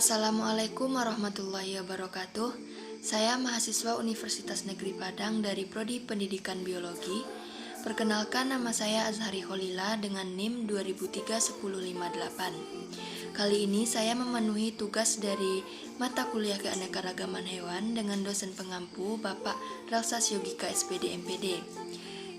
Assalamualaikum warahmatullahi wabarakatuh. Saya mahasiswa Universitas Negeri Padang dari Prodi Pendidikan Biologi. Perkenalkan, nama saya Azhari Kholila dengan NIM 2003-1058. Kali ini saya memenuhi tugas dari mata kuliah keanekaragaman hewan dengan dosen pengampu Bapak Ralsas Yogika SPD MPD.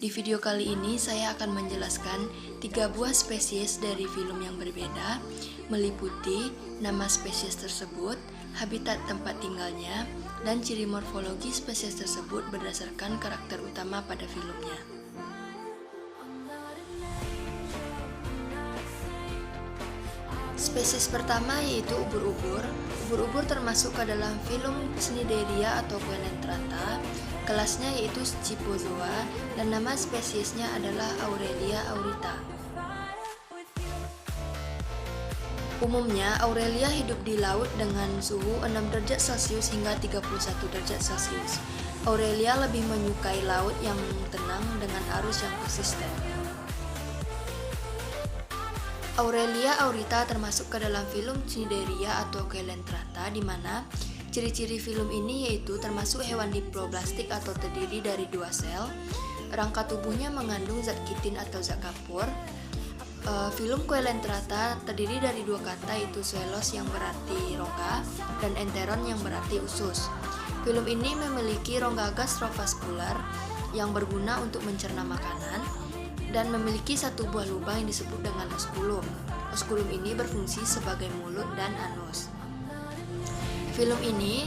Di video kali ini saya akan menjelaskan 3 buah spesies dari filum yang berbeda, meliputi nama spesies tersebut, habitat tempat tinggalnya, dan ciri morfologi spesies tersebut berdasarkan karakter utama pada filumnya. Spesies pertama yaitu ubur-ubur. Ubur-ubur termasuk ke dalam filum Cnidaria atau Coelenterata. Kelasnya yaitu Scyphozoa dan nama spesiesnya adalah Aurelia aurita. Umumnya, Aurelia hidup di laut dengan suhu 6 derajat Celcius hingga 31 derajat Celcius. Aurelia lebih menyukai laut yang tenang dengan arus yang konsisten. Aurelia aurita termasuk ke dalam filum Cnidaria atau Coelenterata, di mana ciri-ciri filum ini yaitu termasuk hewan diploblastik atau terdiri dari 2 sel. Rangka tubuhnya mengandung zat kitin atau zat kapur. Filum Coelenterata terdiri dari 2 kata, yaitu zoelos yang berarti rongga dan enteron yang berarti usus. Filum ini memiliki rongga gastrovaskular yang berguna untuk mencerna makanan dan memiliki 1 buah lubang yang disebut dengan osculum. Osculum ini berfungsi sebagai mulut dan anus. Filum ini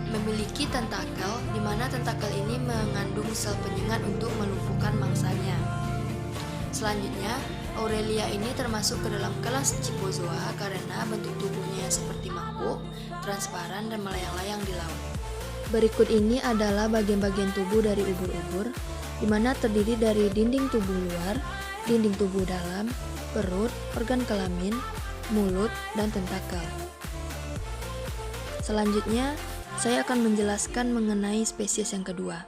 memiliki tentakel, di mana tentakel ini mengandung sel penyengat untuk melumpuhkan mangsanya. Selanjutnya, Aurelia ini termasuk ke dalam kelas Scyphozoa karena bentuk tubuhnya seperti mangkuk, transparan, dan melayang-layang di laut. Berikut ini adalah bagian-bagian tubuh dari ubur-ubur, di mana terdiri dari dinding tubuh luar, dinding tubuh dalam, perut, organ kelamin, mulut, dan tentakel. Selanjutnya, saya akan menjelaskan mengenai spesies yang kedua.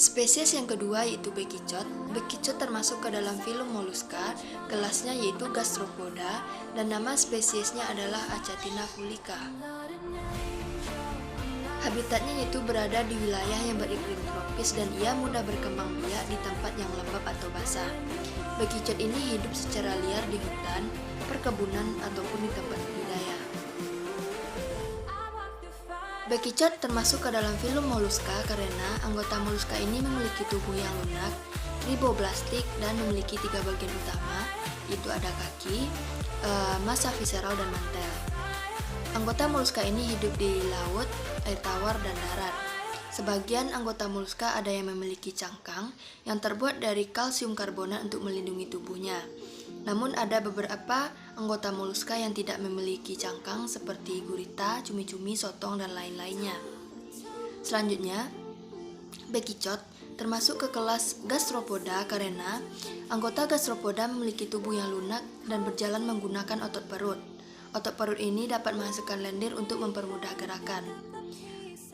Spesies yang kedua yaitu bekicot. Bekicot termasuk ke dalam filum Mollusca, kelasnya yaitu Gastropoda, dan nama spesiesnya adalah Achatina fulica. Habitatnya yaitu berada di wilayah yang beriklim tropis dan ia mudah berkembang biak di tempat yang lembab atau basah. Bekicot ini hidup secara liar di hutan, perkebunan, ataupun di tempat budidaya. Bekicot termasuk ke dalam filum Mollusca karena anggota Mollusca ini memiliki tubuh yang lunak, riboblastik, dan memiliki 3 bagian utama, yaitu ada kaki, massa visceral, dan mantel. Anggota Mollusca ini hidup di laut, air tawar, dan darat. Sebagian anggota Mollusca ada yang memiliki cangkang yang terbuat dari kalsium karbonat untuk melindungi tubuhnya. Namun ada beberapa anggota Mollusca yang tidak memiliki cangkang seperti gurita, cumi-cumi, sotong, dan lain-lainnya. Selanjutnya, bekicot termasuk ke kelas Gastropoda karena anggota Gastropoda memiliki tubuh yang lunak dan berjalan menggunakan otot perut. Otot perut ini dapat menghasilkan lendir untuk mempermudah gerakan.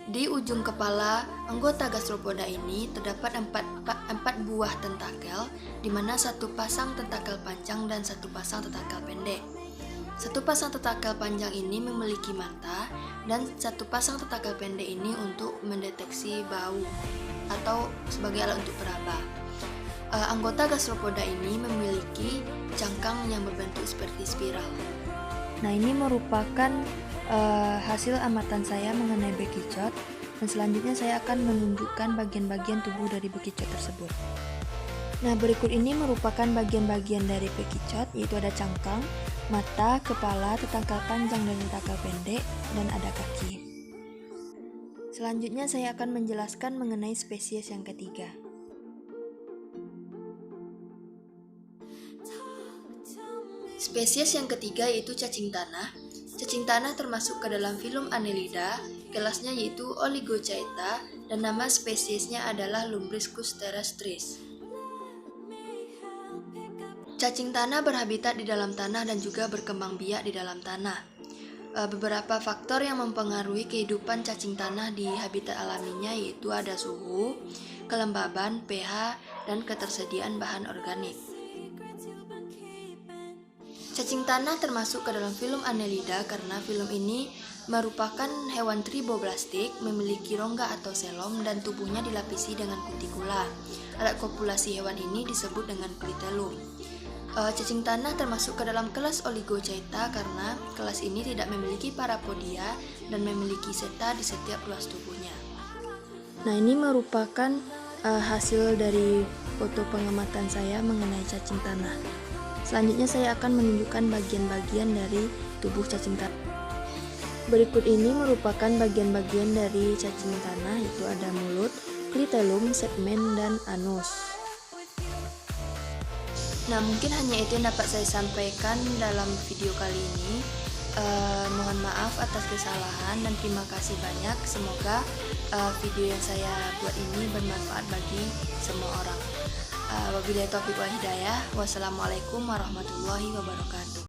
Di ujung kepala anggota Gastropoda ini terdapat 4 buah tentakel, di mana 1 pasang tentakel panjang dan 1 pasang tentakel pendek. 1 pasang tentakel panjang ini memiliki mata dan 1 pasang tentakel pendek ini untuk mendeteksi bau atau sebagai alat untuk peraba. Anggota Gastropoda ini memiliki cangkang yang berbentuk seperti spiral. Nah, ini merupakan hasil amatan saya mengenai bekicot, dan selanjutnya saya akan menunjukkan bagian-bagian tubuh dari bekicot tersebut. Nah, berikut ini merupakan bagian-bagian dari bekicot, yaitu ada cangkang, mata, kepala, tentakel panjang dan tentakel pendek, dan ada kaki. Selanjutnya saya akan menjelaskan mengenai spesies yang ketiga. Spesies yang ketiga yaitu cacing tanah. Cacing tanah termasuk ke dalam filum Annelida, kelasnya yaitu Oligochaeta, dan nama spesiesnya adalah Lumbriscus terrestris. Cacing tanah berhabitat di dalam tanah dan juga berkembang biak di dalam tanah. Beberapa faktor yang mempengaruhi kehidupan cacing tanah di habitat alaminya yaitu ada suhu, kelembaban, pH, dan ketersediaan bahan organik. Cacing tanah termasuk ke dalam film Annelida karena film ini merupakan hewan triboblastik, memiliki rongga atau selom dan tubuhnya dilapisi dengan kutikula. Alat kopulasi hewan ini disebut dengan klitelum. Cacing tanah termasuk ke dalam kelas Oligochaeta karena kelas ini tidak memiliki parapodia dan memiliki seta di setiap ruas tubuhnya. Nah, ini merupakan hasil dari foto pengamatan saya mengenai cacing tanah. Selanjutnya saya akan menunjukkan bagian-bagian dari tubuh cacing tanah. Berikut ini merupakan bagian-bagian dari cacing tanah, yaitu ada mulut, klitelum, segmen, dan anus. Nah, mungkin hanya itu yang dapat saya sampaikan dalam video kali ini. Mohon maaf atas kesalahan dan terima kasih banyak. Semoga video yang saya buat ini bermanfaat bagi semua orang. Wabillahi taufiq wal hidayah. Wassalamualaikum warahmatullahi wabarakatuh.